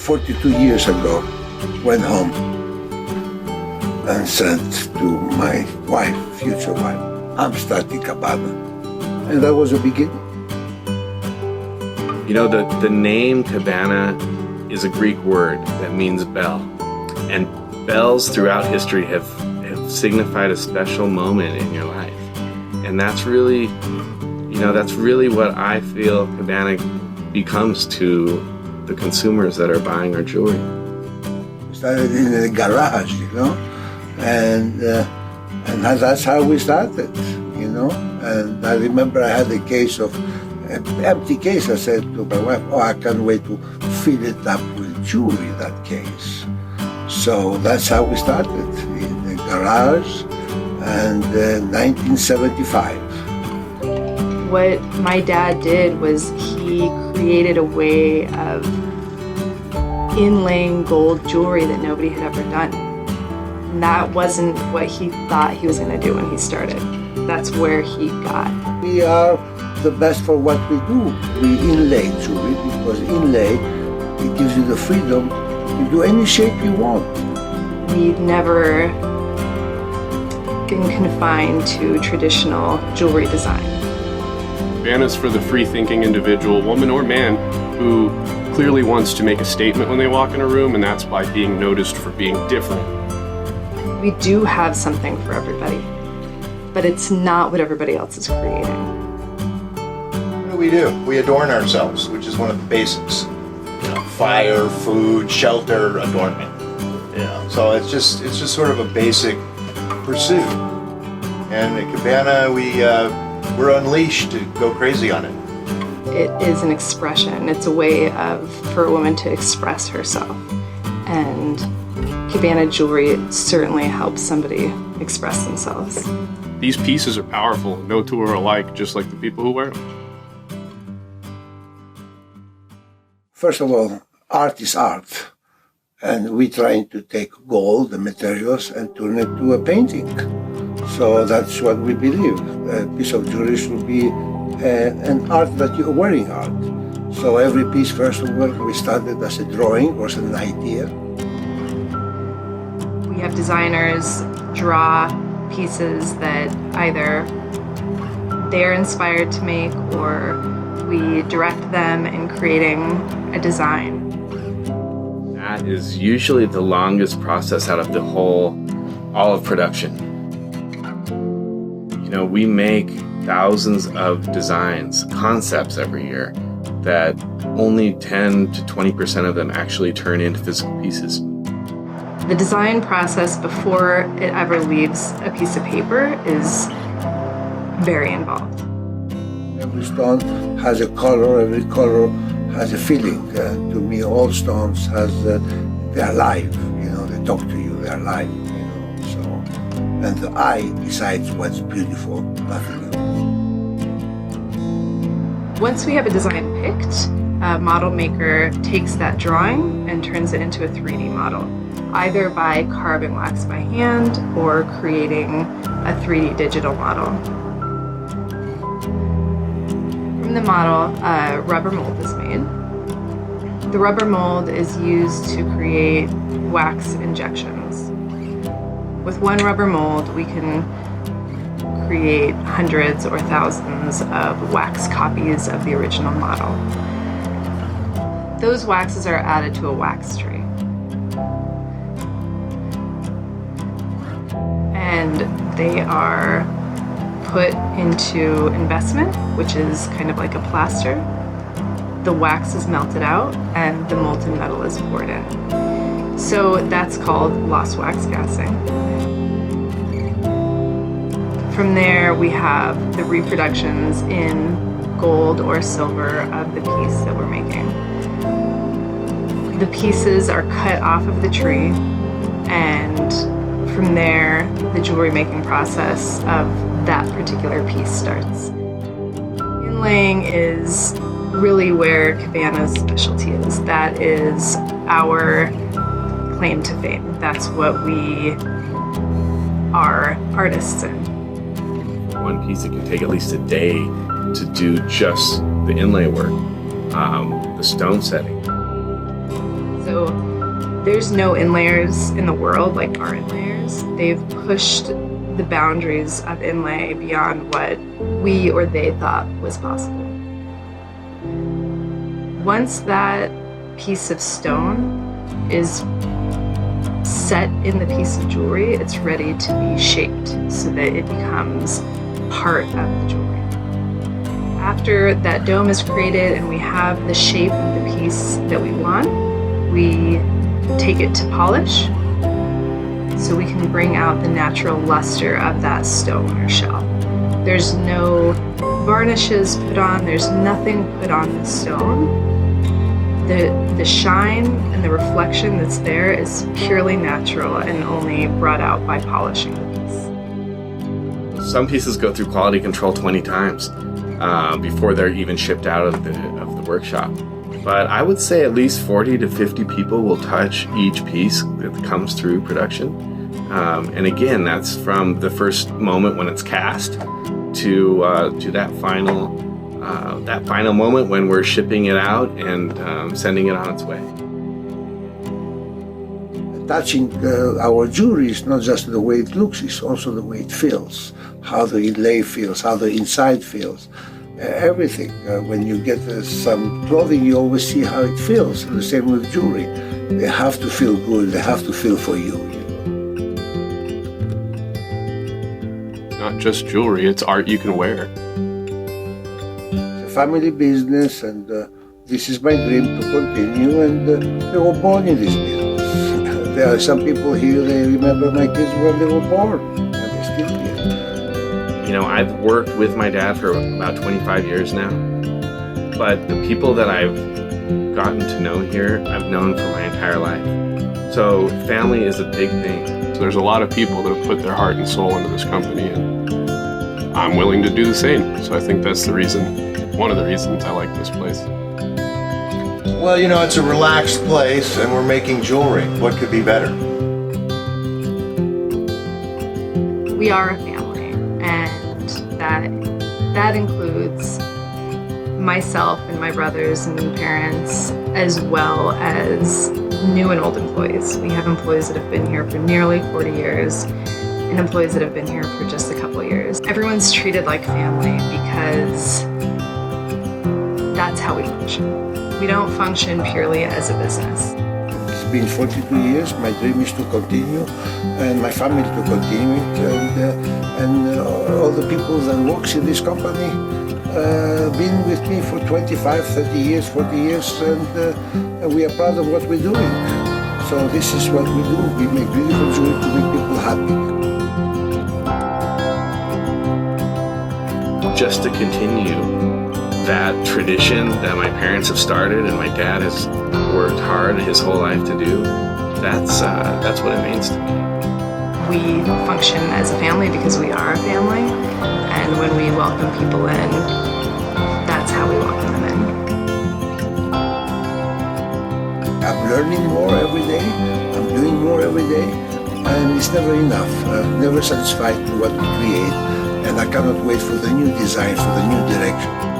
42 years ago, went home and said to my wife, future wife, I'm starting Kabana. And that was the beginning. You know, the name Kabana is a Greek word that means bell. And bells throughout history have signified a special moment in your life. And that's really, that's really what I feel Kabana becomes to the consumers that are buying our jewelry. We started in the garage, and that's how we started, And I remember I had a case of, an empty case. I said to my wife, I can't wait to fill it up with jewelry, that case. So that's how we started, in the garage, and 1975. What my dad did was he created a way of inlaying gold jewelry that nobody had ever done. And that wasn't what he thought he was going to do when he started. That's where he got. We are the best for what we do. We inlay jewelry because inlay, it gives you the freedom to do any shape you want. We've never been confined to traditional jewelry design. Kabana's for the free-thinking individual, woman or man, who clearly wants to make a statement when they walk in a room, and that's by being noticed for being different. We do have something for everybody, but it's not what everybody else is creating. What do? We adorn ourselves, which is one of the basics. Fire, food, shelter, adornment. So it's just sort of a basic pursuit. And at Kabana, we're unleashed to go crazy on it. It is an expression. It's a way for a woman to express herself. And Kabana Jewelry certainly helps somebody express themselves. These pieces are powerful. No two are alike, just like the people who wear them. First of all, art is art. And we're trying to take gold, the materials, and turn it to a painting. So that's what we believe. A piece of jewelry should be an art that you're wearing art. So every piece, first of all, we started as a drawing or as an idea. We have designers draw pieces that either they're inspired to make or we direct them in creating a design. That is usually the longest process out of all of production. We make thousands of designs, concepts every year that only 10 to 20% of them actually turn into physical pieces. The design process before it ever leaves a piece of paper is very involved. Every stone has a color, every color has a feeling. To me, all stones they're alive, they talk to you, they're alive, so. And the eye decides what's beautiful, nothing else. Once we have a design picked, a model maker takes that drawing and turns it into a 3D model, either by carving wax by hand or creating a 3D digital model. From the model, a rubber mold is made. The rubber mold is used to create wax injections. With one rubber mold, we can create hundreds or thousands of wax copies of the original model. Those waxes are added to a wax tree. And they are put into investment, which is kind of like a plaster. The wax is melted out and the molten metal is poured in. So that's called lost wax gassing. From there, we have the reproductions in gold or silver of the piece that we're making. The pieces are cut off of the tree, and from there, the jewelry making process of that particular piece starts. Inlaying is really where Kabana's specialty is. That is our claim to fame. That's what we are artists in. One piece, it can take at least a day to do just the inlay work, the stone setting. So So there's no inlayers in the world like our inlayers. They've pushed the boundaries of inlay beyond what we or they thought was possible. Once that piece of stone is set in the piece of jewelry, it's ready to be shaped so that it becomes part of the jewelry. After that dome is created and we have the shape of the piece that we want, we take it to polish so we can bring out the natural luster of that stone or shell. There's no varnishes put on, there's nothing put on the stone. The shine and the reflection that's there is purely natural and only brought out by polishing the piece. Some pieces go through quality control 20 times before they're even shipped out of the workshop. But I would say at least 40 to 50 people will touch each piece that comes through production. And again, that's from the first moment when it's cast to that final moment when we're shipping it out and sending it on its way. Touching our jewelry is not just the way it looks, it's also the way it feels, how the inlay feels, how the inside feels, everything. When you get some clothing, you always see how it feels. The same with jewelry. They have to feel good, they have to feel for you. Not just jewelry, it's art you can wear. It's a family business, and this is my dream to continue, and they were born in this business. There are some people here, they remember my kids when they were born, and they're still here. You know, I've worked with my dad for about 25 years now, but the people that I've gotten to know here, I've known for my entire life. So family is a big thing. So there's a lot of people that have put their heart and soul into this company, and I'm willing to do the same. So I think that's the reason, one of the reasons I like this place. Well, you know, it's a relaxed place and we're making jewelry. What could be better? We are a family, and that includes myself and my brothers and parents, as well as new and old employees. We have employees that have been here for nearly 40 years and employees that have been here for just a couple years. Everyone's treated like family because that's how we function. We don't function purely as a business. It's been 42 years. My dream is to continue, and my family to continue it, and all the people that works in this company been with me for 25, 30 years, 40 years, and we are proud of what we're doing. So this is what we do. We make beautiful jewelry to make people happy. Just to continue that tradition that my parents have started and my dad has worked hard his whole life to do, that's what it means to me. We function as a family because we are a family, and when we welcome people in, that's how we welcome them in. I'm learning more every day, I'm doing more every day, and it's never enough. I'm never satisfied with what we create, and I cannot wait for the new design, for the new direction.